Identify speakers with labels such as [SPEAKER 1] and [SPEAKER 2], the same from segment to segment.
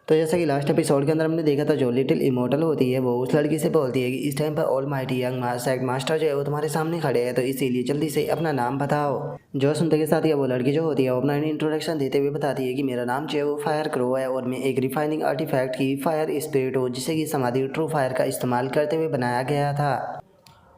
[SPEAKER 1] तो जैसा कि लास्ट एपिसोड के अंदर हमने देखा था, जो लिटिल इमोर्टल होती है वो उस लड़की से बोलती है कि इस टाइम पर all mighty young sect master जो है वो तुम्हारे सामने खड़े हैं, तो इसीलिए जल्दी से अपना नाम बताओ। जो सुनते के साथ ही वो लड़की जो होती है वो अपना इंट्रोडक्शन देते हुए बताती है कि मेरा नाम जो है वो फायर क्रो है और मैं एक रिफाइनिंग आर्टिफैक्ट की फायर स्पिरिट हूँ, जिसे कि समाधि ट्रू फायर का इस्तेमाल करते हुए बनाया गया था।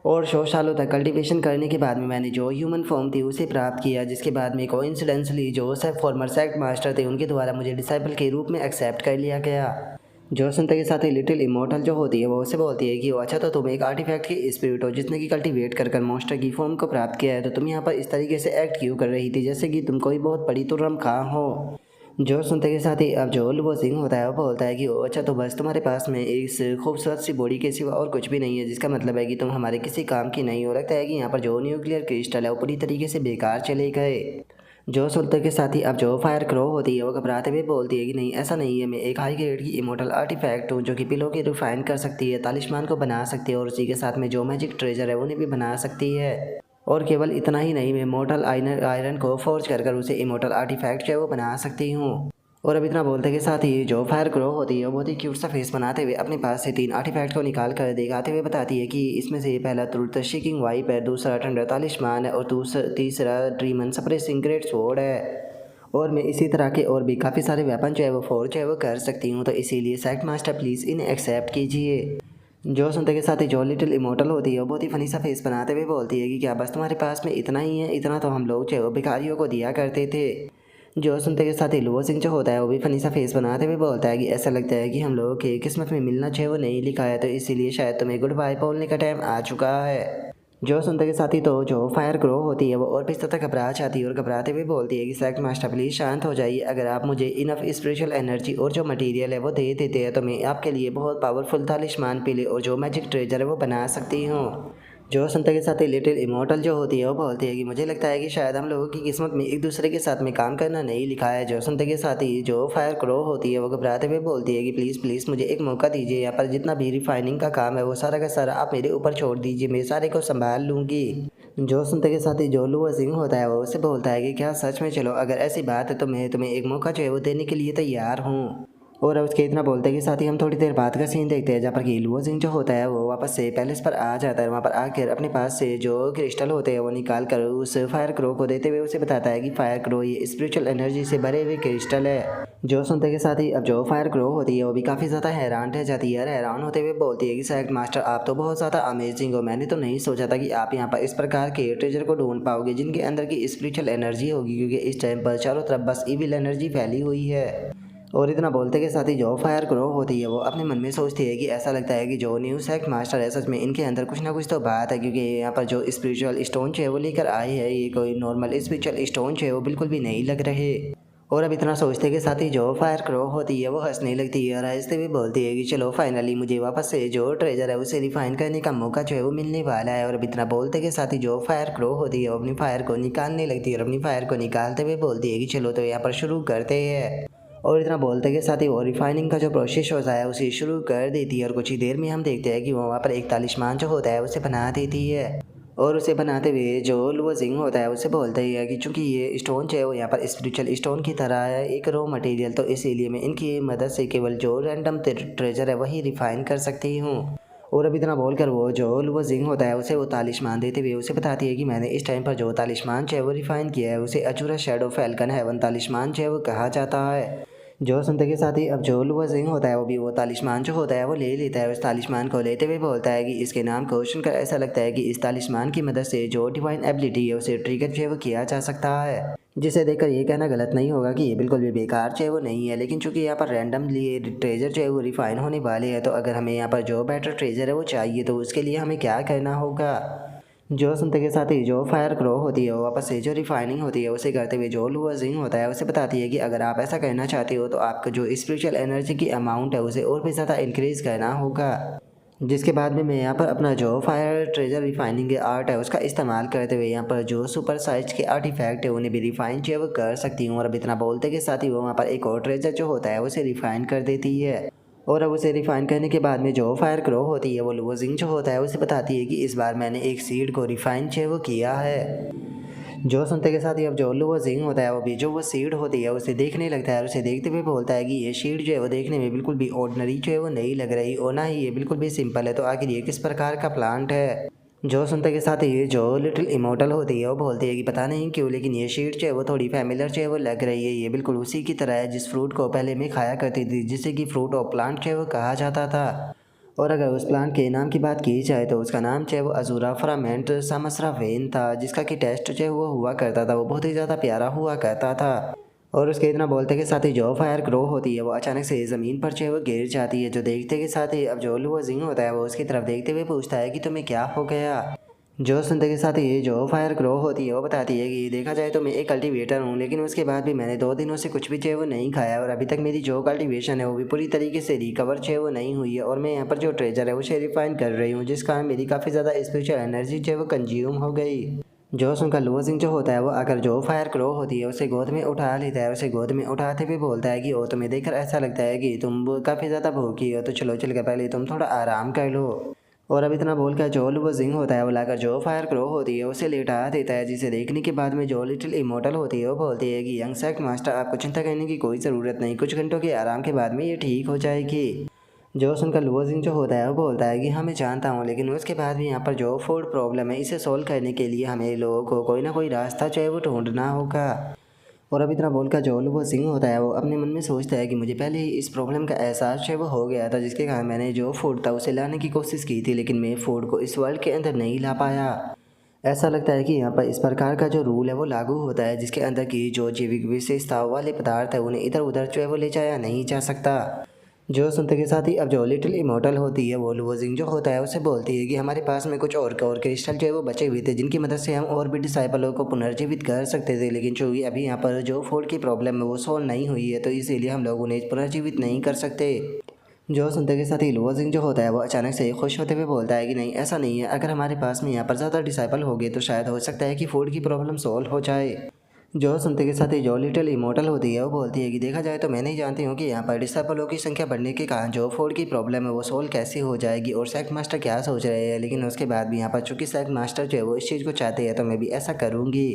[SPEAKER 1] और 100 सालों तक कल्टीवेशन करने के बाद में मैंने जो ह्यूमन फॉर्म थी उसे प्राप्त किया, जिसके बाद में कोइंसिडेंसली जो फॉर्मर सेक्ट मास्टर थे उनके द्वारा मुझे डिसाइपल के रूप में एक्सेप्ट कर लिया गया। जो सुनते के साथ ही लिटिल इमोर्टल जो होती है वो उसे बोलती है कि अच्छा, तो तुम एक आर्टिफैक्ट की स्पिरिट हो जिसने कि कल्टीवेट कर मॉन्स्टर की फॉर्म को प्राप्त किया है, तो तुम यहाँ पर इस तरीके से एक्ट क्यों कर रही थी जैसे कि तुम कोई बहुत बड़ी तुर्रम खां हो। जो सुनते के साथ ही अब जो लुबो सिंह होता है वो बोलता है कि अच्छा, तो बस तुम्हारे पास में इस खूबसूरत सी बॉडी के सिवा और कुछ भी नहीं है, जिसका मतलब है कि तुम हमारे किसी काम की नहीं हो। लगता है कि यहाँ पर जो न्यूक्लियर क्रिस्टल है वो पूरी तरीके से बेकार चले गए। जो सुनते के साथ ही अब जो फायर क्रो होती है वो घबराते हुए बोलती है कि नहीं, ऐसा नहीं है, मैं एक हाई ग्रेड की इमोर्टल आर्टिफैक्ट हूँ जो कि पिलो के रिफाइन कर सकती है, तालिस्मान को बना सकती है और उसी के साथ में जो मैजिक ट्रेजर है उन्हें भी बना सकती है। और केवल इतना ही नहीं, मैं मोर्टल आयरन को फोर्ज कर उसे इमोर्टल आर्टिफैक्ट जो है वो बना सकती हूँ। और अब इतना बोलते के साथ ही जो फायर क्रो होती है वो बहुत ही क्यूट सा फेस बनाते हुए अपने पास से 3 आर्टिफैक्ट को निकाल कर दिखाते हुए बताती है कि इसमें से पहला तुर्तशिकिंग वाइप है, दूसरा ठंडा तालिस्मान है और तीसरा ड्रीमन सप्रेसिंग ग्रेट स्वॉर्ड है। और मैं इसी तरह के और भी काफ़ी सारे वेपन जो है वो फोर्ज जो है वो कर सकती हूँ, तो इसीलिए सेक्ट मास्टर प्लीज़ इन्हें एक्सेप्ट कीजिए। जो सुनते के साथ ही जो लिटिल इमोर्टल होती है वो बहुत ही फनी सा फेस बनाते हुए बोलती है कि क्या बस तुम्हारे पास में इतना ही है, इतना तो हम लोग जो है वो भिखारियों को दिया करते थे। जो सुनते के साथ ही लुओ सिंह जो होता है वो भी फनी सा फेस बनाते हुए बोलता है कि ऐसा लगता है कि हम लोगों के किस्मत में मिलना जो है वो नहीं लिखा है, तो इसीलिए शायद तुम्हें गुड बाय बोलने का टाइम आ चुका है। जो सुनते के साथ ही तो जो फायर ग्रो होती है वो और भी ज़्यादा घबरा जाती है और घबराते हुए बोलती है कि सेक्ट मास्टर प्लीज़ शांत हो जाइए, अगर आप मुझे इनफ स्पिरिचुअल एनर्जी और जो मटेरियल है वो दे देते हैं तो मैं आपके लिए बहुत पावरफुल तालिस्मान पिले और जो मैजिक ट्रेजर है वो बना सकती हूँ। जो सुनते के साथ ही लिटिल इमोर्टल जो होती है वो बोलती है कि मुझे लगता है कि शायद हम लोगों की किस्मत में एक दूसरे के साथ में काम करना नहीं लिखा है। जो सुनते के साथ ही जो फायर क्रो होती है वो घबराते हुए बोलती है कि प्लीज़ प्लीज़ मुझे एक मौका दीजिए, यहाँ पर जितना भी रिफाइनिंग का काम है वो सारा का सारा आप मेरे ऊपर छोड़ दीजिए, मैं सारे को संभाल लूँगी। जो सुनते के साथ ही जो लुओ सिंह होता है वो उससे बोलता है कि क्या सच में, चलो अगर ऐसी बात है तो मैं तुम्हें एक मौका जो है वो देने के लिए तैयार हूँ। और अब उसके इतना बोलते के साथ ही हम थोड़ी देर बाद का सीन देखते हैं, जहाँ पर कि लुओ सिंह जो होता है वो वापस से पैलेस पर आ जाता है। वहाँ पर आकर अपने पास से जो क्रिस्टल होते हैं वो निकाल कर उस फायर क्रो को देते हुए उसे बताता है कि फायर क्रो ये स्पिरिचुअल एनर्जी से भरे हुए क्रिस्टल है। जो सुनते के साथ ही अब जो फायर क्रो होती है वो भी काफ़ी ज़्यादा हैरान रह जाती है और हैरान होते हुए बोलती है कि सेक्ट मास्टर आप तो बहुत ज़्यादा अमेजिंग हो, मैंने तो नहीं सोचा था कि आप यहाँ पर इस प्रकार के ट्रेजर को ढूंढ पाओगे जिनके अंदर की स्पिरिचुअल एनर्जी होगी, क्योंकि इस टाइम पर चारों तरफ बस इविल एनर्जी फैली हुई है। और इतना बोलते के साथ ही जो फायर क्रो होती है वो अपने मन में सोचती है कि ऐसा लगता है कि जो न्यू सेक्ट मास्टर है सच में इनके अंदर कुछ ना कुछ तो बात है, क्योंकि यहाँ पर जो स्पिरिचुअल स्टोन है वो लेकर आए हैं, ये कोई नॉर्मल स्पिरिचुअल स्टोन है वो बिल्कुल भी नहीं लग रहे। और अब इतना सोचते के साथ ही जो फायर क्रो होती है वो हंसने लगती है और हंसते हुए बोलती है कि चलो फाइनली मुझे वापस से जो ट्रेजर है उसे रिफाइन करने का मौका जो है वो मिलने वाला है। और अब इतना बोलते के साथ ही जो फायर क्रो होती है वो अपनी फायर को निकालने लगती है और अपनी फायर को निकालते हुए बोलती है कि चलो तो यहाँ पर शुरू करते हैं। और इतना बोलते के साथ ही वो रिफाइनिंग का जो प्रोसेस होता है उसे शुरू कर देती है और कुछ ही देर में हम देखते हैं कि वो वहाँ पर एक तालिस्मान जो होता है उसे बना देती है। और उसे बनाते हुए जो लुओ सिंह होता है उसे बोलता ही है कि चूंकि ये स्टोन जो है वो यहाँ पर स्पिरिचुअल स्टोन की तरह है, एक रॉ मटेरियल, तो इसीलिए मैं इनकी मदद से केवल जो रैंडम ट्रेजर है वही रिफाइन कर सकती हूँ। और अब इतना बोलकर वो जो लुओ सिंह होता है उसे वो तालिस्मान देते हुए उसे बताती है कि मैंने इस टाइम पर जो तालिस्मान जो है वो रिफाइन किया है उसे अचूरा शेडो फैल्कन हेवन तालिस्मान जो है वो कहा जाता है। जो सुनते के साथ ही अब जो लुओ सिंह होता है वो भी वो तालिस्मान जो होता है वो ले लेता है। उस तालिस्मान को लेते हुए बोलता है कि इसके नाम को सुनकर ऐसा लगता है कि इस तालिस्मान की मदद से जो डिवाइन एबिलिटी है उसे ट्रिगर जो है वो किया जा सकता है, जिसे देखकर ये कहना गलत नहीं होगा कि ये बिल्कुल भी बेकार जो है वो नहीं है। लेकिन चूंकि यहाँ पर रैंडमली ट्रेजर जो है वो रिफाइन होने वाले हैं, तो अगर हमें यहाँ पर जो बेटर ट्रेजर है वो चाहिए तो उसके लिए हमें क्या करना होगा। जो सुनते के साथ ही जो फायर क्रो होती है वो वापस से जो रिफाइनिंग होती है उसे करते हुए जो लुओ सिंह होता है उसे बताती है कि अगर आप ऐसा करना चाहते हो तो आपका जो स्पिरिचुअल एनर्जी की अमाउंट है उसे और भी ज़्यादा इंक्रीज़ करना होगा, जिसके बाद में मैं यहाँ पर अपना जो फायर ट्रेजर रिफाइनिंग आर्ट है उसका इस्तेमाल करते हुए यहाँ पर जो सुपर साइज के आर्टिफैक्ट है उन्हें भी रिफाइन जो है वो कर सकती हूँ। और अब इतना बोलते के साथ ही वो वहाँ पर एक और ट्रेजर जो होता है उसे रिफाइन कर देती है। और अब उसे रिफाइन करने के बाद में जो फायर क्रो होती है वो लुओ सिंह जो होता है उसे बताती है कि इस बार मैंने एक सीड को रिफाइन जो है वो किया है। जो सुनते के साथ ही अब जो उल्लू वो जिंग होता है वो भी जो वो सीड होती है उसे देखने लगता है और उसे देखते हुए बोलता है कि ये सीड जो है वो देखने में बिल्कुल भी ऑर्डिनरी जो है वो नहीं लग रही और ना ही ये बिल्कुल भी सिंपल है, तो आखिर ये किस प्रकार का प्लांट है। जो सुनते के साथ ही जो लिटिल इमोर्टल होती है वो बोलती है कि पता नहीं क्यों लेकिन ये शीट जो है वो थोड़ी फैमिलियर जो है वो लग रही है, ये बिल्कुल उसी की तरह है जिस फ्रूट को पहले मैं खाया करती थी, जिसे कि फ्रूट ऑफ प्लांट जो है वो कहा जाता था। और अगर उस प्लांट के नाम की बात की जाए तो उसका नाम जो है वो अजूरा फ्रामेंट सामसरा वेन था, जिसका कि टेस्ट जो है वो हुआ करता था, वो बहुत ही ज़्यादा प्यारा हुआ करता था। और उसके इतना बोलते के साथ ही जो फायर ग्रो होती है वो अचानक से ज़मीन पर जो है वो गिर जाती है। जो देखते के साथ ही अब जो वो जिंग होता है वो उसकी तरफ देखते हुए पूछता है कि तुम्हें क्या हो गया। जो सुनते के साथ ही जो फायर ग्रो होती है वो बताती है कि देखा जाए तो मैं एक कल्टीवेटर हूँ, लेकिन उसके बाद भी मैंने 2 दिनों से कुछ भी जो है वो नहीं खाया और अभी तक मेरी जो कल्टीवेशन है वो भी पूरी तरीके से रिकवर जो है वो नहीं हुई है और मैं यहाँ पर जो ट्रेजर है वो रिफाइन कर रही हूँ, जिस कारण मेरी काफ़ी ज़्यादा स्पिरिचुअल एनर्जी जो है वो कंज्यूम हो गई। जो सुनकर लुओजिंग जो होता है वो अगर जो फायर क्रो होती है उसे गोद में उठा लेता है, उसे गोद में उठाते हुए बोलता है कि ओ तुम्हें देखकर ऐसा लगता है कि तुम काफ़ी ज़्यादा भूखी हो, तो चलो चल के पहले तुम थोड़ा आराम कर लो। और अब इतना बोलकर जो लुओजिंग होता है वो लाकर जो फायर क्रो होती है उसे लेटा देता है, जिसे देखने के बाद में जो लिटिल इमोर्टल होती है वो बोलती है कि यंग सेक्ट मास्टर आपको चिंता करने की कोई ज़रूरत नहीं, कुछ घंटों के आराम के बाद में ये ठीक हो जाएगी। जो सुनकर लुओजिंग जो होता है वो बोलता है कि हाँ मैं जानता हूँ, लेकिन उसके बाद भी यहाँ पर जो फूड प्रॉब्लम है इसे सॉल्व करने के लिए हमें लोगों को कोई ना कोई रास्ता जो है वो ढूंढना होगा। और अब इतना बोलकर जो वो सिंह होता है वो अपने मन में सोचता है कि मुझे पहले ही इस प्रॉब्लम का एहसास जो है वो हो गया था, जिसके कारण मैंने जो फूड था उसे लाने की कोशिश की थी, लेकिन मैं फूड को इस वर्ल्ड के अंदर नहीं ला पाया। ऐसा लगता है कि यहाँ पर इस प्रकार का जो रूल है वो लागू होता है, जिसके अंदर की जो जैविक विशेषताओं वाले पदार्थ है उन्हें इधर उधर जो है वो ले जाया नहीं जा सकता। जो सुनते के साथ ही अब जो लिटिल इमोर्टल होती है वो लुओजिंग जो होता है उसे बोलती है कि हमारे पास में कुछ और क्रिस्टल जो है वो बचे हुए थे, जिनकी मदद से हम और भी डिसाइपलों को पुनर्जीवित कर सकते थे, लेकिन चूंकि अभी यहाँ पर जो फूड की प्रॉब्लम है वो सॉल्व नहीं हुई है तो इसीलिए हम लोग उन्हें पुनर्जीवित नहीं कर सकते। जो सुनते के साथ ही लुओजिंग जो होता है वो अचानक से खुश होते हुए बोलता है कि नहीं ऐसा नहीं है, अगर हमारे पास में यहाँ पर ज़्यादा डिसाइपल हो गए तो शायद हो सकता है कि फूड की प्रॉब्लम सॉल्व हो जाए। जो सुनते के साथ ही जो लिटिल इमोर्टल होती है वो बोलती है कि देखा जाए तो मैं नहीं जानती हूँ कि यहाँ पर डिसाइपलों की संख्या बढ़ने के कारण जो फूड की प्रॉब्लम है वो सोल्व कैसे हो जाएगी और सेक्ट मास्टर क्या सोच रहे हैं, लेकिन उसके बाद भी यहाँ पर चूंकि सेक्ट मास्टर जो है वो इस चीज़ को चाहते हैं तो मैं भी ऐसा करूँगी।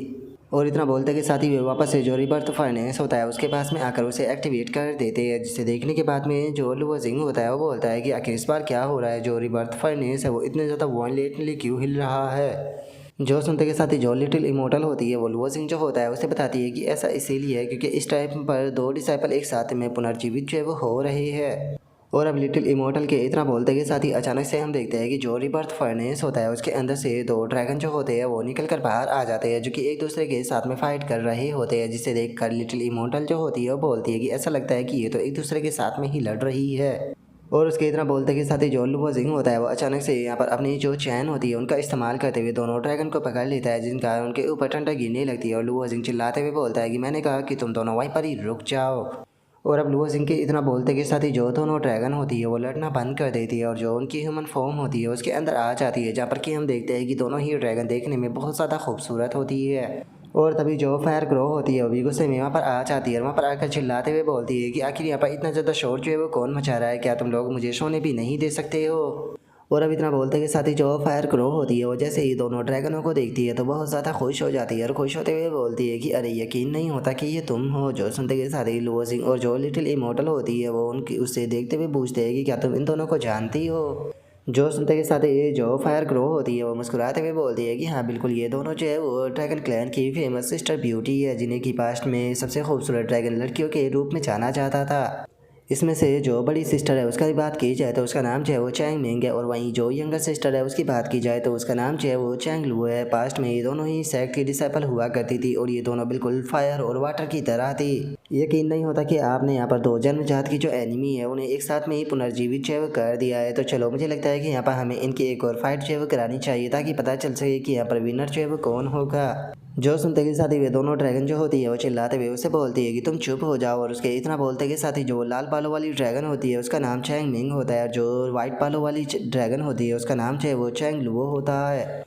[SPEAKER 1] और इतना बोलते के साथ ही वे वापस से जो रिबर्थ फाइनेंस होता है उसके पास में आकर उसे एक्टिवेट कर देते हैं, जिसे देखने के बाद में जो लुओजिंग होता है वो बोलता है कि आखिर इस बार क्या हो रहा है, जो रिबर्थ फाइनेंस है वो इतने ज़्यादा वायलेंटली क्यों हिल रहा है। जो सुनते के साथ ही जो लिटिल इमोर्टल होती है वो लुओजिंग जो होता है उसे बताती है कि ऐसा इसीलिए है क्योंकि इस टाइम पर 2 डिसाइपल एक साथ में पुनर्जीवित जो है वो हो रहे हैं। और अब लिटिल इमोर्टल के इतना बोलते के साथ ही अचानक से हम देखते हैं कि जो रिबर्थ फर्नेस होता है उसके अंदर से 2 ड्रैगन जो होते हैं वो निकल कर बाहर आ जाते हैं, जो कि एक दूसरे के साथ में फाइट कर रहे होते हैं, जिसे देख कर लिटिल इमोर्टल जो होती है वो बोलती है कि ऐसा लगता है कि ये तो एक दूसरे के साथ में ही लड़ रही है। और उसके इतना बोलते के साथ ही जो लुओजिंग होता है वो अचानक से यहाँ पर अपनी जो चैन होती है उनका इस्तेमाल करते हुए दोनों ड्रैगन को पकड़ लेता है, जिन कारण उनके ऊपर ठंडा गिरने लगती है और लुओजिंग चिल्लाते हुए बोलता है कि मैंने कहा कि तुम दोनों वहीं पर ही रुक जाओ। और अब लुओजिंग के इतना बोलते के साथ ही जो दोनों ड्रैगन होती है वो लड़ना बंद कर देती है और जो उनकी ह्यूमन फॉर्म होती है उसके अंदर आ जाती है, जहाँ पर कि हम देखते हैं कि दोनों ही ड्रैगन देखने में बहुत ज़्यादा खूबसूरत होती है। और तभी जो फायर ग्रो होती है वो भी गुस्से में वहाँ पर आ जाती है और वहाँ पर आकर चिल्लाते हुए बोलती है कि आखिर यहाँ पर इतना ज़्यादा शोर जो है वो कौन मचा रहा है, क्या तुम लोग मुझे सोने भी नहीं दे सकते हो। और अब इतना बोलते के साथ ही जो फायर ग्रो होती है वो जैसे ही दोनों ड्रैगनों को देखती है तो बहुत ज़्यादा खुश हो जाती है और खुश होते हुए बोलती है कि अरे यकीन नहीं होता कि ये तुम हो। जो सुनते के साथ ही लुओजिंग और जो लिटिल इमोर्टल होती है वो उनकी उससे देखते हुए पूछते हैं कि क्या तुम इन दोनों को जानती हो। जो सुनते के साथ ही जो फायर ग्रो होती है वो मुस्कुराते हुए बोलती है कि हाँ बिल्कुल, ये दोनों जो है वो ड्रैगन क्लैन की फेमस सिस्टर ब्यूटी है, जिन्हें की पास्ट में सबसे खूबसूरत ड्रैगन लड़कियों के रूप में जाना जाता था। इसमें से जो बड़ी सिस्टर है उसका बात की जाए तो उसका नाम जो है वो चैंग मिंग है, और वहीं जो यंगर सिस्टर है उसकी बात की जाए तो उसका नाम जो है वो चैंग लू है। पास्ट में ये दोनों ही सेक्ट की डिसाइपल हुआ करती थी और ये दोनों बिल्कुल फायर और वाटर की तरह थी। यकीन नहीं होता कि आपने यहाँ पर 2 जन्मजात की जो एनिमी है उन्हें एक साथ में ही पुनर्जीवित जो है वो कर दिया है। तो चलो मुझे लगता है कि यहाँ पर हमें इनकी एक और फाइट जो है वो करानी चाहिए ताकि पता चल सके कि यहाँ पर विनर जो है वो कौन होगा। जो सुनते के साथ ही वे दोनों ड्रैगन जो होती है वो चिल्लाते हुए उसे बोलती है कि तुम चुप हो जाओ। और उसके इतना बोलते के साथ ही जो लाल बालों वाली ड्रैगन होती है उसका नाम चैंग मिंग होता है और जो वाइट बालों वाली ड्रैगन होती है उसका नाम जो है वो चैंग लुओ होता है।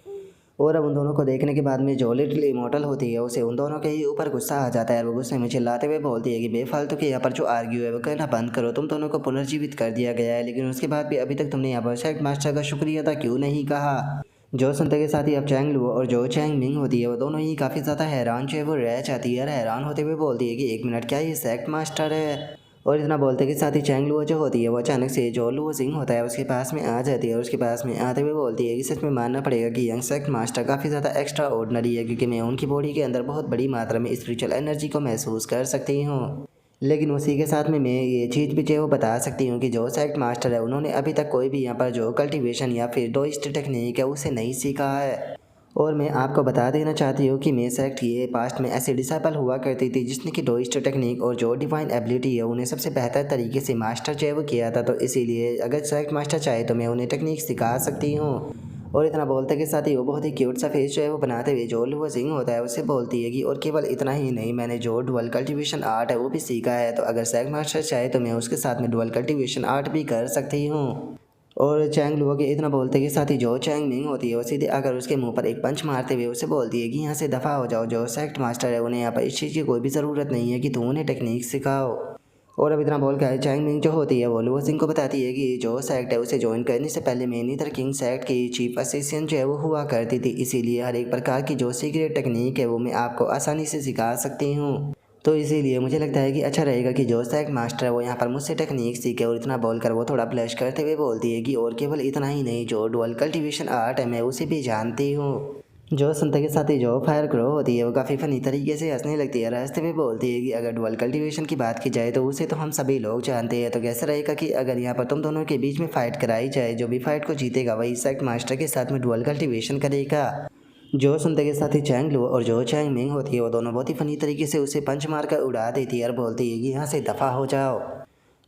[SPEAKER 1] और अब उन दोनों को देखने के बाद में जो लिटिल इमोर्टल होती है उसे उन दोनों के ही ऊपर गुस्सा आ जाता है और वो गुस्से में चिल्लाते हुए बोलती है कि बेफालतू के यहाँ पर जो आर्ग्यू है वो कहना बंद करो, तुम दोनों को पुनर्जीवित कर दिया गया है, लेकिन उसके बाद भी अभी तक तुमने यहाँ पर सेक्ट मास्टर का शुक्रिया अदा क्यों नहीं कहा। जो सुनते के साथ ही अब चैंग लुओ और जो चैंग मिंग होती है वो दोनों ही काफ़ी ज़्यादा हैरान जो है वो रह जाती है और हैरान होते हुए बोलती है कि एक मिनट, क्या ये सेक्ट मास्टर है? और इतना बोलते के साथ ही चैंग लुओ जो होती है वो अचानक से जो लुओ जिंग होता है उसके पास में आ जाती है और उसके पास में आते हुए बोलती है कि सच में मानना पड़ेगा कि यंग सेक्ट मास्टर काफ़ी ज़्यादा एक्स्ट्रा ऑर्डिनरी है, क्योंकि मैं उनकी बॉडी के अंदर बहुत बड़ी मात्रा में स्पिरिचुअल एनर्जी को महसूस कर सकती हूँ। लेकिन उसी के साथ में मैं ये चीज़ भी जो है वो बता सकती हूँ कि जो सेक्ट मास्टर है उन्होंने अभी तक कोई भी यहाँ पर जो कल्टीवेशन या फिर डोइस्ट टेक्निक है उसे नहीं सीखा है। और मैं आपको बता देना चाहती हूँ कि मैं सेक्ट ये पास्ट में ऐसे डिसाइपल हुआ करती थी जिसने कि डोइस्ट टेक्निक और जो डिवाइन एबिलिटी है उन्हें सबसे बेहतर तरीके से मास्टर जो है वो किया था, तो इसीलिए अगर सेक्ट मास्टर चाहे तो मैं उन्हें टेक्निक सिखा सकती हूँ। और इतना बोलते के साथ ही वो बहुत ही क्यूट सा फेस जो है वो बनाते हुए जो लुओ जिंग होता है उससे बोलती है कि और केवल इतना ही नहीं, मैंने जो डुअल कल्टीवेशन आर्ट है वो भी सीखा है, तो अगर सेक्ट मास्टर चाहे तो मैं उसके साथ में डुअल कल्टीवेशन आर्ट भी कर सकती हूँ। और चैंग लुओ के इतना बोलते के साथ ही जो चैंग मिंग होती है वो सीधे आकर उसके मुंह पर एक पंच मारते हुए उसे बोलती है कि यहाँ से दफ़ा हो जाओ, जो सेक्ट मास्टर है उन्हें यहाँ पर इस चीज़ की कोई भी ज़रूरत नहीं है कि तुम उन्हें टेक्निक सिखाओ। और अब इतना बोल कर चैंग मिंग जो होती है वो लुओ सिंह को बताती है कि जो सेक्ट है उसे ज्वाइन करने से पहले मैं नीदर किंग सेक्ट की चीफ असिस्टेंट जो है वो हुआ करती थी, इसीलिए हर एक प्रकार की जो सीक्रेट टेक्निक है वो मैं आपको आसानी से सिखा सकती हूँ। तो इसीलिए मुझे लगता है कि अच्छा रहेगा कि जो सेक्ट मास्टर है वो यहाँ पर मुझसे टेक्निक सीखे। और इतना बोलकर वो थोड़ा ब्लश करते हुए बोलती है कि और केवल इतना ही नहीं, जो डुअल कल्टीवेशन आर्ट है मैं उसे भी जानती हूँ। जो सुनते के साथ ही जो फायर ग्रो होती है वो काफ़ी फनी तरीके से हंसने लगती है, रास्ते में बोलती है कि अगर डुअल कल्टीवेशन की बात की जाए तो उसे तो हम सभी लोग जानते हैं, तो कैसा रहेगा कि अगर यहाँ पर तुम दोनों के बीच में फ़ाइट कराई जाए, जो भी फाइट को जीतेगा वही सेक्ट मास्टर के साथ में डुअल कल्टीवेशन करेगा। जो सुनते के साथ ही चैंग लुओ और जो चैंग मिंग होती है वो दोनों बहुत ही फनी तरीके से उसे पंच मार कर उड़ा देती है और बोलती है कि यहाँ से दफ़ा हो जाओ।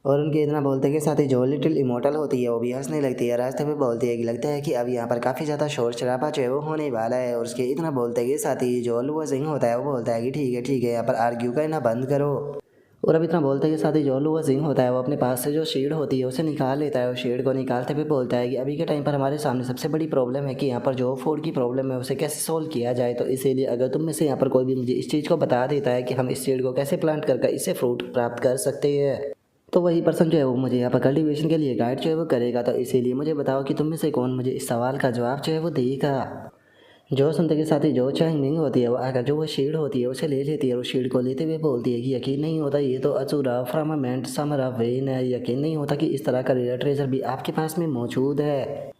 [SPEAKER 1] और उनके इतना बोलते के साथ ही जो लिटिल इमोर्टल होती है वो भी हंसने लगती है, रास्ते में बोलती है कि लगता है कि अब यहाँ पर काफ़ी ज़्यादा शोर शराबा जो है वो होने वाला है। और उसके इतना बोलते के साथ ही जो लुओ जिंग होता है वो बोलता है कि ठीक है यहाँ पर आर्ग्यू करना बंद करो। और अब इतना बोलते के साथ ही जो लुओ जिंग होता है वो अपने पास से जो शील्ड होती है उसे निकाल लेता है और शील्ड को निकालते हुए बोलता है कि अभी के टाइम पर हमारे सामने सबसे बड़ी प्रॉब्लम है कि यहाँ पर जो फूड की प्रॉब्लम है उसे कैसे सोल्व किया जाए, तो इसीलिए अगर तुम में से यहाँ पर कोई भी मुझे इस चीज़ को बता देता है कि हम इस शील्ड को कैसे प्लांट करके इससे फ्रूट प्राप्त कर सकते हैं, तो वही पर्सन जो है वो मुझे यहाँ पर कल्टीवेशन के लिए गाइड जो है वो करेगा। तो इसीलिए मुझे बताओ कि तुम में से कौन मुझे इस सवाल का जवाब जो है वो देगा। जो सुनते के साथ ही जो चैंग मिंग होती है वो आकर जो वो शील्ड होती है उसे ले लेती है और उस शील्ड को लेते हुए बोलती है कि यकीन नहीं होता, ये तो अचूरा फ्रामामेंट समरा वेन है, यकीन नहीं होता कि इस तरह का रेयर ट्रेजर भी आपके पास में मौजूद है।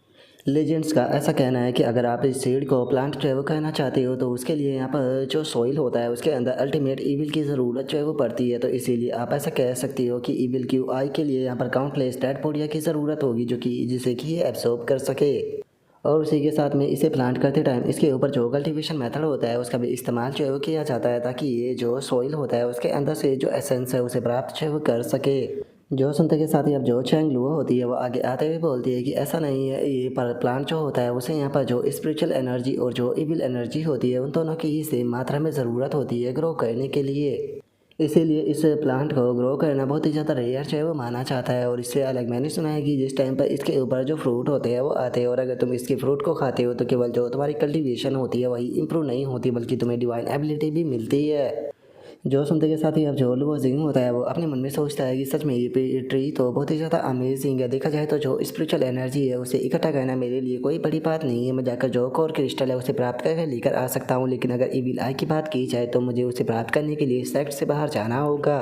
[SPEAKER 1] लेजेंड्स का ऐसा कहना है कि अगर आप इस सीड को प्लांट जो है वो कहना चाहते हो तो उसके लिए यहाँ पर जो सॉइल होता है उसके अंदर अल्टीमेट ईविल की ज़रूरत जो है वो पड़ती है, तो इसीलिए आप ऐसा कह सकती हो कि ईविल की आई के लिए यहाँ पर काउंटलेस डेड पोडिया की ज़रूरत होगी जो कि जिसे कि ये एब्सॉर्ब कर सके। और उसी के साथ में इसे प्लांट करते टाइम इसके ऊपर जो कल्टीवेशन मेथड होता है उसका भी इस्तेमाल जो है वो किया जाता है, ताकि ये जो सॉइल होता है उसके अंदर से जो एसेंस है उसे प्राप्त जो है वो कर सके। जो सुनते के साथ ही अब जो चैंग लुओ होती है वो आगे आते हुए बोलती है कि ऐसा नहीं है, ये पर प्लांट जो होता है उसे यहाँ पर जो स्पिरिचुअल एनर्जी और जो इविल एनर्जी होती है उन दोनों की ही सेम मात्रा में ज़रूरत होती है ग्रो करने के लिए। इसीलिए इस प्लांट को ग्रो करना बहुत ही ज़्यादा रेयर जो है वो माना जाता है। और इससे अलग मैंने सुना है कि जिस टाइम पर इसके ऊपर जो फ्रूट होते हैं वो आते हैं और अगर तुम इसके फ्रूट को खाते हो तो केवल जो तुम्हारी कल्टीवेशन होती है वही इंप्रूव नहीं होती बल्कि तुम्हें डिवाइन एबिलिटी भी मिलती है। जो सुनते के साथ ही अब जो लुओ जिंग होता है वो अपने मन में सोचता है कि सच में ये ट्री तो बहुत ही ज़्यादा अमेजिंग है, देखा जाए तो जो स्पिरिचुअल एनर्जी है उसे इकट्ठा करना मेरे लिए कोई बड़ी बात नहीं है, मैं जाकर जो कोर क्रिस्टल है उसे प्राप्त करके लेकर आ सकता हूँ, लेकिन अगर इविल आई की बात की जाए तो मुझे उसे प्राप्त करने के लिए सेक्ट से बाहर जाना होगा।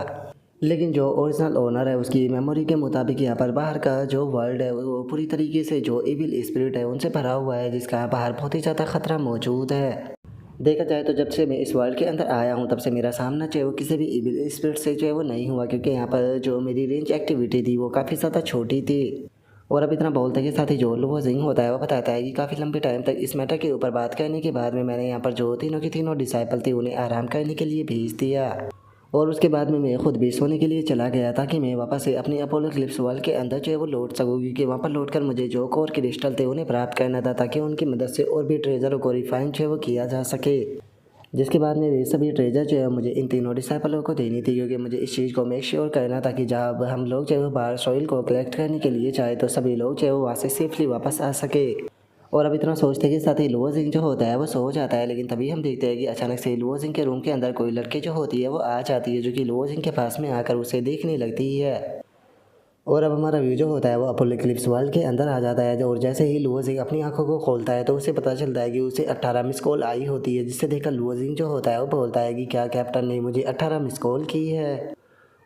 [SPEAKER 1] लेकिन जो ओरिजिनल ओनर है उसकी मेमोरी के मुताबिक यहाँ पर बाहर का जो वर्ल्ड है वो पूरी तरीके से जो इविल स्पिरिट है उनसे भरा हुआ है, जिसका बाहर बहुत ही ज़्यादा खतरा मौजूद है। देखा जाए तो जब से मैं इस वर्ल्ड के अंदर आया हूँ तब से मेरा सामना जो है वो किसी भी इविल स्पिरिट से जो है वो नहीं हुआ, क्योंकि यहाँ पर जो मेरी रेंज एक्टिविटी थी वो काफ़ी ज़्यादा छोटी थी। और अब इतना बोलते के साथ ही जो लुओ जिंग होता है वो बताता है कि काफ़ी लंबे टाइम तक इस मैटर के ऊपर बात करने के बाद में मैंने यहाँ पर जो तीनों की तीनों डिसाइपल थी उन्हें आराम करने के लिए भेज दिया। और उसके बाद में मैं खुद भी सोने के लिए चला गया ताकि मैं वापस से अपने अपोलो क्लिप्स वर्ल्ड के अंदर जो है वो लौट सकूँ, क्योंकि वहाँ पर लौट कर मुझे जो कोर क्रिस्टल थे उन्हें प्राप्त करना था ताकि उनकी मदद से और भी ट्रेजरों को रिफाइन जो है वो किया जा सके। जिसके बाद में वे सभी ट्रेजर जो है मुझे इन तीनों डिसाइपलों को देनी थी, क्योंकि मुझे इस चीज़ को मेक श्योर करना था कि जब हम लोग जो है वो बाहर सॉइल को कलेक्ट करने के लिए चाहे तो सभी लोग जो है वो वहाँ से सेफली वापस आ सके। और अब इतना सोचते के साथ ही लुओ जिंग जो होता है वो सो जाता है, लेकिन तभी हम देखते हैं कि अचानक से लुओ जिंग के रूम के अंदर कोई लड़की जो होती है वो आ जाती है, जो कि लुओ जिंग के पास में आकर उसे देखने लगती है। और अब हमारा व्यू जो होता है वो अपोलो इक्लिप्स वर्ल्ड के अंदर आ जाता है। और जैसे ही लुओ जिंग अपनी आंखों को खोलता है तो उसे पता चलता है कि उसे 18 मिस कॉल आई होती है, जिससे देखकर लुओ जिंग जो होता है वो बोलता है कि क्या कैप्टन ने मुझे 18 मिस कॉल की है।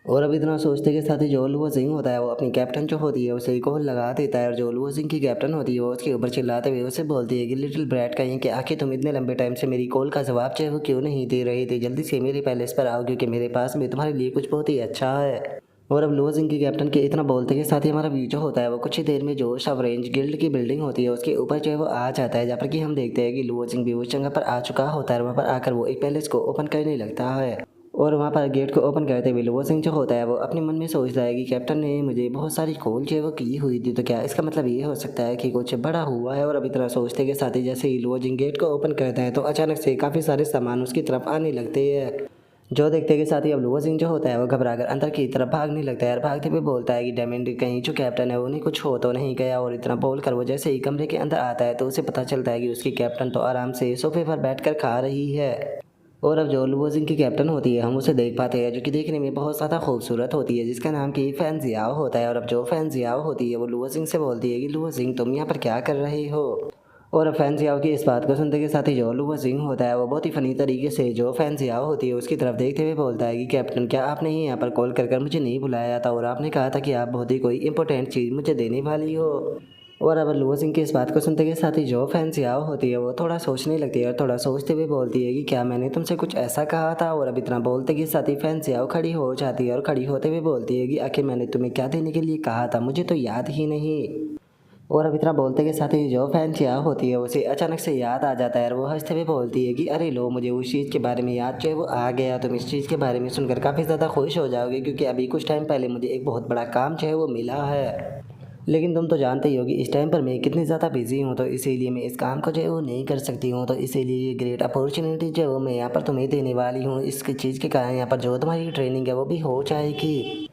[SPEAKER 1] और अब इतना सोचते के साथ ही जो लुओ जिंग होता है वो अपनी कैप्टन जो होती है उसे कॉल लगा देता है। और जो लुओ जिंग की कैप्टन होती है वो उसके ऊपर चिल्लाते हुए उसे बोलती है कि लिटिल ब्रैट कहीं कि आखिर तुम इतने लंबे टाइम से मेरी कॉल का जवाब चाहे वो क्यों नहीं दे रही थी, जल्दी से मेरे पैलेस पर आओ क्योंकि मेरे पास में तुम्हारे लिए कुछ बहुत ही अच्छा है। और अब लुओ जिंग की कैप्टन के इतना बोलते के साथ ही हमारा व्यू जो होता है वो कुछ ही देर में जो सब रेंज गिल्ड की बिल्डिंग होती है उसके ऊपर जो है वो आ जाता है, जहाँ पर कि हम देखते हैं कि लुओ जिंग भी उस जगह पर आ चुका होता है। वहाँ पर आकर वो एक पैलेस को ओपन करने लगता है। और वहाँ पर गेट को ओपन करते हुए लुओ जिंग जो होता है वो अपने मन में सोचता है कि कैप्टन ने मुझे बहुत सारी कॉल जो है वो की हुई थी, तो क्या इसका मतलब ये हो सकता है कि कुछ बड़ा हुआ है। और अब इतना सोचते के साथ ही जैसे ही लुओ जिंग गेट को ओपन करता है तो अचानक से काफ़ी सारे सामान उसकी तरफ आने लगते हैं। जो देखते के साथ ही अब लुओ जिंग जो होता है वो घबराकर अंदर की तरफ भागने लगता है और भागते हुए बोलता है कि डायमंड कहीं जो कैप्टन है उन्हें कुछ हो तो नहीं गया। और इतना बोलकर वो जैसे ही कमरे के अंदर आता है तो उसे पता चलता है कि उसकी कैप्टन तो आराम से सोफे पर बैठकर खा रही है। और अब जो लुओ जिंग की कैप्टन होती है हम उसे देख पाते हैं, जो कि देखने में बहुत ज़्यादा खूबसूरत होती है, जिसका नाम कि फैन जियाओ होता है। और अब जो फैन जियाओ होती है वो लुओ जिंग से बोलती है कि लुओ जिंग तुम यहाँ पर क्या कर रहे हो। और अब फैन जियाओ की इस बात को सुनते के साथ ही जो लुओ जिंग होता है वो बहुत ही फनी तरीके से जो फैन जियाओ होती है उसकी तरफ देखते हुए बोलता है कि कैप्टन क्या आपने ही यहाँ पर कॉल कर मुझे नहीं बुलाया था, और आपने कहा था कि आप बहुत ही कोई इंपॉर्टेंट चीज़ मुझे देने वाली हो। और अब लुओ जिंग की इस बात को सुनते के साथ ही जो फैन जियाओ होती है वो थोड़ा सोचने लगती है और थोड़ा सोचते हुए बोलती है कि क्या मैंने तुमसे कुछ ऐसा कहा था। और अब इतना बोलते के साथ ही फैन जियाओ खड़ी हो जाती है और खड़ी होते हुए बोलती है कि आखिर मैंने तुम्हें क्या देने के लिए कहा था, मुझे तो याद ही नहीं। और अब इतना बोलते के साथ ही जो फैन चिया होती है उसे अचानक से याद आ जाता है और वो हंसते हुए बोलती है कि अरे लो, मुझे उस चीज़ के बारे में याद जो है वो आ गया। तुम इस चीज़ के बारे में सुनकर काफ़ी ज़्यादा खुश हो जाओगे क्योंकि अभी कुछ टाइम पहले मुझे एक बहुत बड़ा काम जो है वो मिला है। लेकिन तुम तो जानते ही हो कि इस टाइम पर मैं कितनी ज़्यादा बिजी हूँ, तो इसीलिए मैं इस काम को जो है वो नहीं कर सकती हूँ। तो इसीलिए ये ग्रेट अपॉर्चुनिटी जो है वो मैं यहाँ पर तुम्हें देने वाली हूँ। इस चीज़ के कारण यहाँ पर जो तुम्हारी ट्रेनिंग है वो भी हो जाएगी।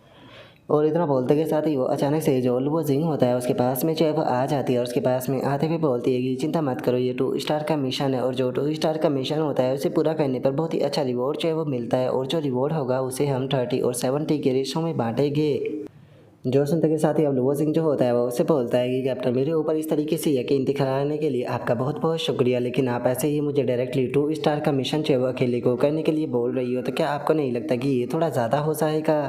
[SPEAKER 1] और इतना बोलते के साथ ही वो अचानक से जो लुओ जिंग होता है उसके पास में जो है वो आ जाती है और उसके पास में आते हुए बोलती है कि चिंता मत करो, ये 2 स्टार का मिशन है और जो 2 स्टार का मिशन होता है उसे पूरा करने पर बहुत ही अच्छा रिवॉर्ड जो है वो मिलता है, और जो रिवॉर्ड होगा उसे हम 30 और 70 के रेशो में बांटेंगे। जो सुनते के साथ ही अब लुओ जिंग जो होता है वो उससे बोलता है कि कैप्टन, मेरे ऊपर इस तरीके से यकीन दिखाने के लिए आपका बहुत बहुत शुक्रिया, लेकिन आप ऐसे ही मुझे डायरेक्टली 2 स्टार का मिशन जो है वो अकेले को करने के लिए बोल रही हो, तो क्या आपको नहीं लगता कि ये थोड़ा ज़्यादा हो जाएगा।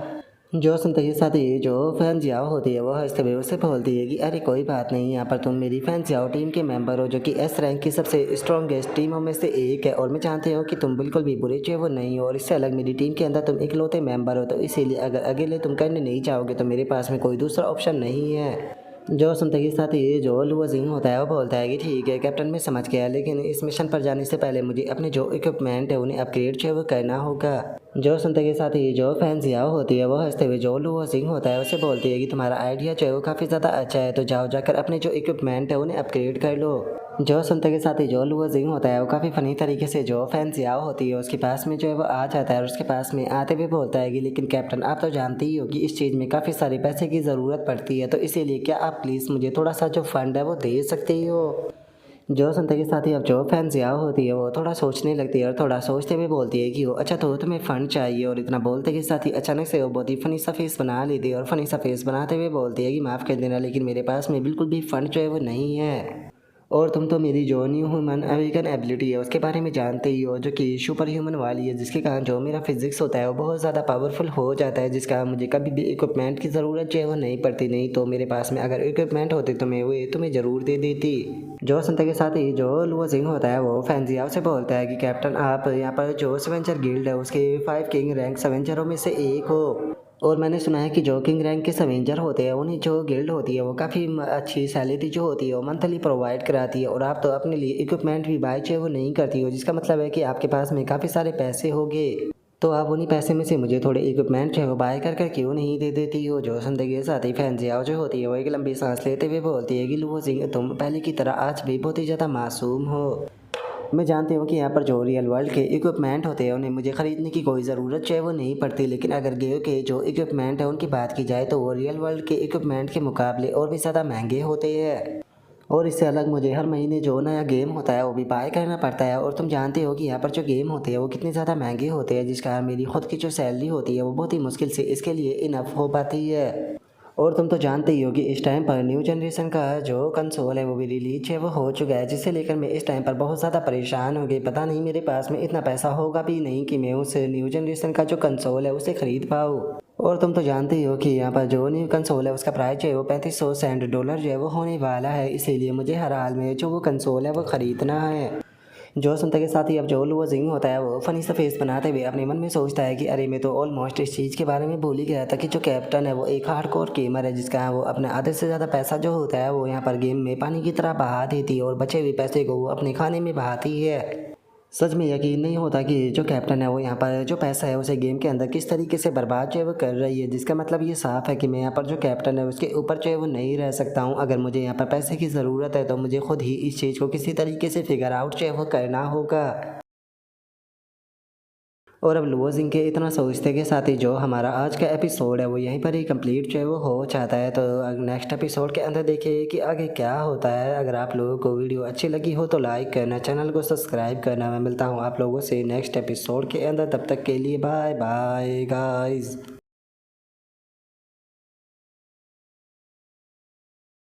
[SPEAKER 1] जो सुनते ही साथ ही जो फैन जियाओ होती है वो हंसते हुए उससे बोलती है कि अरे कोई बात नहीं, यहाँ पर तुम मेरी फैन जियाओ टीम के मेंबर हो, जो कि एस रैंक की सबसे स्ट्रॉन्गेस्ट टीमों में से एक है, और मैं जानती हूँ कि तुम बिल्कुल भी बुरे जो है वो नहीं हो, और इससे अलग मेरी टीम के अंदर तुम इकलौते मेंबर हो, तो इसीलिए अगर अकेले तुम करने नहीं चाहोगे तो मेरे पास में कोई दूसरा ऑप्शन नहीं है। जो सुनते ही साथ ही जो लुओ जिंग होता है वो बोलता है कि ठीक है कैप्टन, मैं समझ गया, लेकिन इस मिशन पर जाने से पहले मुझे अपने जो इक्विपमेंट है उन्हें अपग्रेड जो है वो करना होगा। जो सुनते के साथ ही जो फैन जियाओ होती है वो हंसते हुए जो लुओ जिंग होता है उसे बोलती है कि तुम्हारा आइडिया जो है वो काफ़ी ज़्यादा अच्छा है, तो जाओ जाकर अपने जो इक्विपमेंट है उन्हें अपग्रेड कर लो। जो सुनते के साथ ही जो लुओ जिंग होता है वो काफ़ी फनी तरीके से जो फैन जियाओ होती है उसके पास में जो है वो आ जाता है और उसके पास में आते हुए बोलता है कि लेकिन कैप्टन, आप तो जानते ही हो कि इस चीज़ में काफ़ी सारे पैसे की ज़रूरत पड़ती है, तो इसीलिए क्या आप प्लीज़ मुझे थोड़ा सा जो फंड है वो दे सकते हो। जो सुनते के साथ ही अब जो फैन जिया होती है वो थोड़ा सोचने लगती है और थोड़ा सोचते हुए बोलती है कि वो अच्छा, तो तुम्हें फ़ंड चाहिए। और इतना बोलते के साथ ही अचानक से वो बहुत ही फ़नी सा फेस बना लेती है और फ़नी सा फेस बनाते हुए बोलती है कि माफ़ कर देना, लेकिन मेरे पास में बिल्कुल भी फ़ंड जो है वो नहीं है। और तुम तो मेरी जो न्यू ह्यूमन अवेकन एबिलिटी है उसके बारे में जानते ही हो, जो कि सुपर ह्यूमन वाली है, जिसके कारण जो मेरा फिजिक्स होता है वो बहुत ज़्यादा पावरफुल हो जाता है, जिसका मुझे कभी भी इक्विपमेंट की ज़रूरत जो है वो नहीं पड़ती। नहीं तो मेरे पास में अगर इक्विपमेंट होते तो मैं वो तुम्हें ज़रूर दे देती। जो सुनते के साथ ही जो लुओ जिंग होता है वो फैंजियाओ से बोलता है कि कैप्टन, आप यहाँ पर जो सवेंजर गिल्ड है उसके 5 किंग रैंक सवेंजरों में से एक हो, और मैंने सुना है कि जो किंग रैंक के सवेंजर होते हैं उन्हें जो गिल्ड होती है वो काफ़ी अच्छी सैलरी जो होती है वो मंथली प्रोवाइड कराती है, और आप तो अपने लिए इक्विपमेंट भी बाय जो है वो नहीं करती हो, जिसका मतलब है कि आपके पास में काफ़ी सारे पैसे होंगे, तो आप उन्हीं पैसे में से मुझे थोड़े इक्विपमेंट जो है वो बाय कर क्यों नहीं दे देती हो। जो सुनते के साथ ही फैंजियाओ जो होती है वो एक लंबी सांस लेते हुए बोलती है कि लुओ जिंग, तुम पहले की तरह आज भी बहुत ही ज़्यादा मासूम हो। मैं जानती हूँ कि यहाँ पर जो रियल वर्ल्ड के इक्विपमेंट होते हैं उन्हें मुझे ख़रीदने की कोई ज़रूरत जो है वो नहीं पड़ती, लेकिन अगर गेम के जो इक्विपमेंट है उनकी बात की जाए तो वो रियल वर्ल्ड के इक्विपमेंट के मुकाबले और भी ज़्यादा महंगे होते हैं। और इससे अलग मुझे हर महीने जो नया गेम होता है वो भी बाय करना पड़ता है, और तुम जानते हो कि यहाँ पर जो गेम होते हैं वो कितने ज़्यादा महंगे होते हैं, जिस कारण मेरी खुद की जो सैलरी होती है वो बहुत ही मुश्किल से इसके लिए इनफ हो पाती है। और तुम तो जानते ही हो कि इस टाइम पर न्यू जनरेशन का जो कंसोल है वो भी रिलीज है वो हो चुका है, जिसे लेकर मैं इस टाइम पर बहुत ज़्यादा परेशान हो गई। पता नहीं मेरे पास में इतना पैसा होगा भी नहीं कि मैं उस न्यू जनरेशन का जो कंसोल है उसे खरीद पाऊँ। और तुम तो जानते ही हो कि यहाँ पर जो न्यू कंसोल है उसका प्राइस जो है वो $3500 जो है वो होने वाला है, इसीलिए मुझे हर हाल में जो वो कंसोल है वो ख़रीदना है। जो सुनते के साथ ही अब जो लुआ जिंग होता है वो फनी सा फेस बनाते हुए अपने मन में सोचता है कि अरे मैं तो ऑलमोस्ट इस चीज़ के बारे में भूल ही गया था कि जो कैप्टन है वो एक हार्डकोर गेमर है, जिसका वो अपने आधे से ज़्यादा पैसा जो होता है वो यहाँ पर गेम में पानी की तरह बहा देती है और बचे हुए पैसे को वो अपने खाने में बहाती है। सच में यकीन नहीं होता कि जो कैप्टन है वो यहाँ पर जो पैसा है उसे गेम के अंदर किस तरीके से बर्बाद जो है वो कर रही है, जिसका मतलब ये साफ है कि मैं यहाँ पर जो कैप्टन है उसके ऊपर जो है वो नहीं रह सकता हूँ। अगर मुझे यहाँ पर पैसे की ज़रूरत है तो मुझे खुद ही इस चीज़ को किसी तरीके से फिगर आउट जो है वो करना होगा। और अब लुओ जिंग के इतना सोचते के साथ ही जो हमारा आज का एपिसोड है वो यहीं पर ही कंप्लीट जो है वो हो जाता है। तो नेक्स्ट एपिसोड के अंदर देखिए कि आगे क्या होता है। अगर आप लोगों को वीडियो अच्छी लगी हो तो लाइक करना, चैनल को सब्सक्राइब करना। मैं मिलता हूँ आप लोगों से नेक्स्ट एपिसोड के अंदर, तब तक के लिए बाय बाय गाइस।